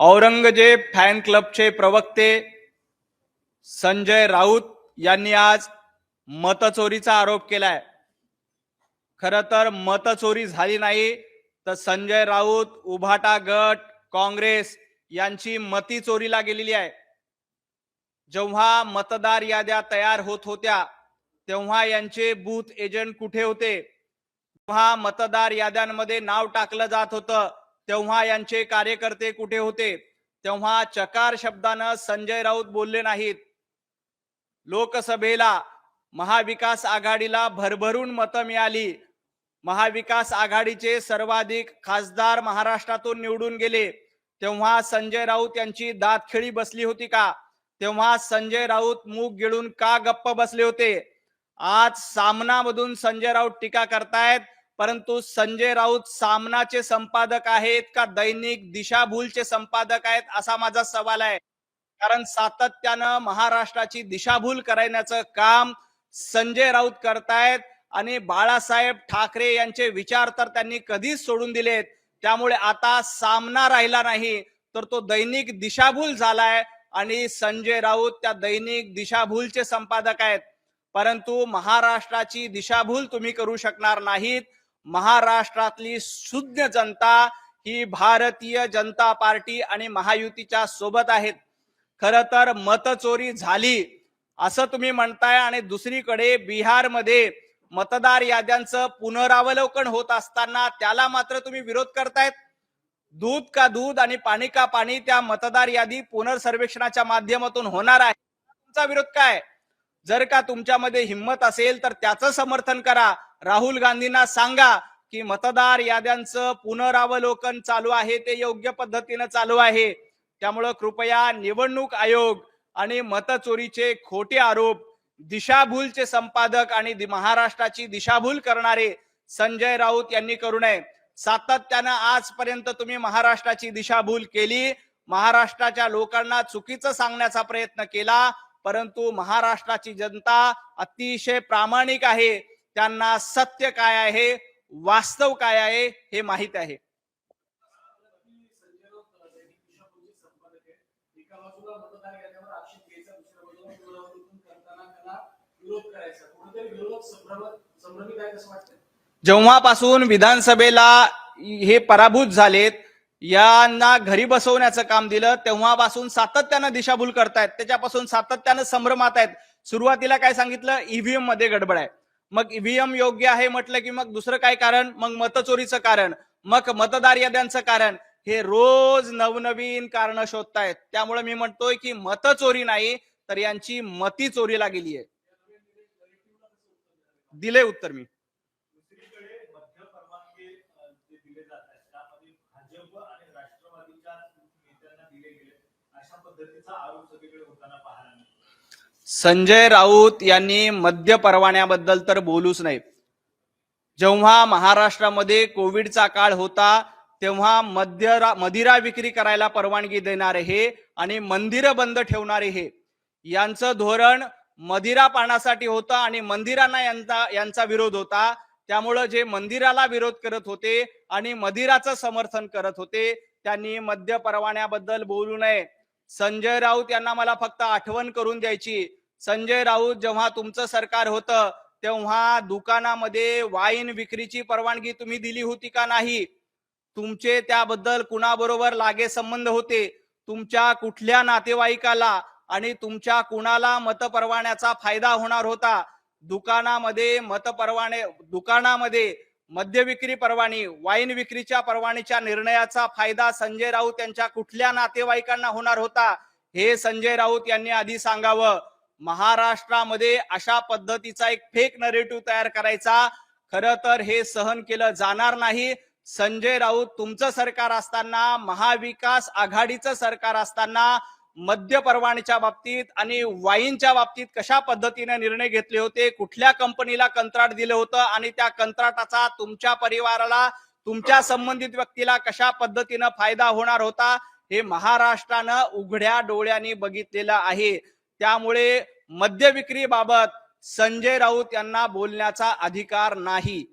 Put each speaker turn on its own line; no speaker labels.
Aurangzeb fan क्लबचे प्रवक्ते संजय राऊत यांनी आज मतचोरीचा आरोप केलाय। खरं तर मतचोरी झाली नाही, तर संजय राऊत, उभाटा गट, काँग्रेस यांची मती चोरीला गेलेली आहे। जेव्हा मतदार याद्या तयार होत होत्या तेव्हा यांचे बूथ एजंट कुठे होते? जेव्हा मतदार याद्यांमध्ये नाव टाकलं जात होतं तेव्हा यांचे कार्यकर्ते कुठे होते? तेव्हा चकार शब्दानं संजय राऊत बोलले नाहीत। लोकसभेला महाविकास आघाडीला भरभरून मतं मिळाली। महाविकास आघाडीचे सर्वाधिक खासदार महाराष्ट्रातून निवडून गेले। तेव्हा संजय राऊत यांची दातखिळी बसली होती का? तेव्हा संजय राऊत मूग गिळून का गप्प बसले होते? आज सामनामधून संजय राऊत टीका करतायत, परंतु संजय राऊत सामनाचे संपादक आहेत का दैनिक दिशाभूलचे संपादक आहेत असा माझा सवाल आहे। कारण सातत्यानं महाराष्ट्राची दिशाभूल करण्याचं काम संजय राऊत करतायत आणि बाळासाहेब ठाकरे यांचे विचार तर त्यांनी कधीच सोडून दिलेत। त्यामुळे आता सामना राहिला नाही तर तो दैनिक दिशाभूल झालाय आणि संजय राऊत त्या दैनिक दिशाभूलचे संपादक आहेत। परंतु महाराष्ट्राची दिशाभूल तुम्ही करू शकणार नाहीत। महाराष्ट्रातली शुद्ध जनता ही भारतीय जनता पार्टी आणि महायुतीच्या सोबत आहेत। खरं तर मतचोरी झाली असं तुम्ही म्हणताय आणि दुसरीकडे बिहारमध्ये मतदार याद्यांचं पुनरावलोकन होत असताना त्याला मात्र तुम्ही विरोध करतायत। दूध का दूध आणि पाणी का पाणी त्या मतदार यादी पुनर्सर्वेक्षणाच्या माध्यमातून होणार आहे। तुमचा विरोध काय? जर का तुमच्यामध्ये हिम्मत असेल तर त्याचं समर्थन करा। राहुल गांधींना सांगा की मतदार याद्यांचं पुनरावलोकन चालू आहे, ते योग्य पद्धतीने चालू आहे। त्यामुळे कृपया निवडणूक आयोग आणि मतचोरीचे खोटे आरोप, दिशाभूलचे संपादक आणि महाराष्ट्राची दिशाभूल करणारे संजय राऊत यांनी करू नये। सातत्यानं आजपर्यंत तुम्ही महाराष्ट्राची दिशाभूल केली, महाराष्ट्राच्या लोकांना चुकीचं सांगण्याचा प्रयत्न केला, परंतु महाराष्ट्राची जनता अतिशय प्रामाणिक आहे। त्यांना सत्य काय आहे, वास्तव काय आहे हे माहित आहे। जेव्हापासून विधानसभेला हे पराभूत झालेत, यांना घरी बसवण्याचं काम दिलं तेव्हापासून सातत्यानं दिशाभूल करतायत, त्याच्यापासून सातत्यानं संभ्रमात आहेत। सुरुवातीला काय सांगितलं? ईव्हीएम मध्ये गडबड आहे। मग ईव्हीएम योग्य आहे म्हटलं की मग दुसरं काय कारण? मग मतचोरीचं कारण, मग मतदार याद्यांचं कारण। हे रोज नवनवीन कारण शोधतायत। त्यामुळे मी म्हणतोय की मतचोरी नाही तर यांची मती चोरीला गेली आहे। दिले उत्तर मी। संजय राऊत यांनी मद्य परवान्याबद्दल तर बोलूच नाही। जेव्हा महाराष्ट्रामध्ये कोविडचा काळ होता तेव्हा मदिरा विक्री करायला परवानगी देणारे हे आणि मंदिरं बंद ठेवणारे हे, यांचं धोरण मदिरा पानासाठी होतं आणि मंदिरांना यांचा विरोध होता। त्यामुळे जे मंदिराला विरोध करत होते आणि मदिराचं समर्थन करत होते त्यांनी मद्य परवान्याबद्दल बोलू नये। संजय राऊत यांना मला फक्त आठवण करून द्यायची, संजय राऊत जेव्हा तुमचं सरकार होतं तेव्हा दुकानामध्ये वाईन विक्रीची परवानगी तुम्ही दिली होती का नाही? तुमचे त्याबद्दल कुणाबरोबर लागे संबंध होते? तुमच्या कुठल्या नातेवाईकाला आणि तुमच्या कुणाला मतपरवान्याचा फायदा होणार होता? दुकानामध्ये मद्य विक्री परवानी, वाईन विक्रीच्या परवानीच्या निर्णयाचा फायदा संजय राऊत यांच्या कुठल्या नातेवाईकांना होणार होता? हे संजय राऊत यांनी आधी सांगावं। महाराष्ट्रामध्ये अशा पद्धतीचा एक फेक नरेटिव्ह तयार करायचा खरं तर हे सहन केलं जाणार नाही। संजय राऊत तुमचं सरकार असताना, महाविकास आघाडीचं सरकार असताना मद्य परवान्याच्या बाबतीत आणि वाईनच्या बाबतीत कशा पद्धतीने निर्णय घेतले होते, कुठल्या कंपनीला कंत्राट दिलं होतं आणि त्या कंत्राटाचा तुमच्या परिवाराला, तुमच्या संबंधित व्यक्तीला कशा पद्धतीने फायदा होणार होता हे महाराष्ट्रानं उघड्या डोळ्यांनी बघितलेलं आहे। त्यामुळे मद्य विक्री बाबत संजय राऊत यांना बोलण्याचा अधिकार नाही।